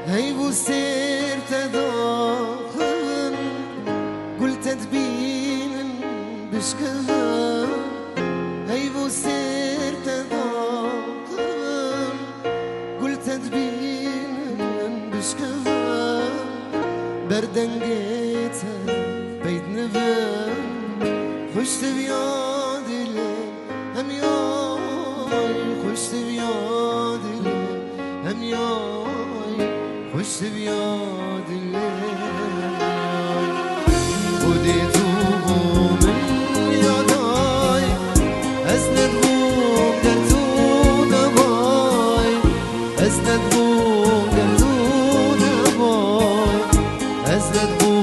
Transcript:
هي بوسير تداخل قلت تبين بشكها هي بوسير تداخل قلت تبين بشكها بردن جيتها بيت نبان خشت بيادي لين هم ياي خشت بيادي لين هم ياي خشت بيادي لين وديتوه من يداي أسندهم قلتون باي أسندهم قلتون باي أسندهم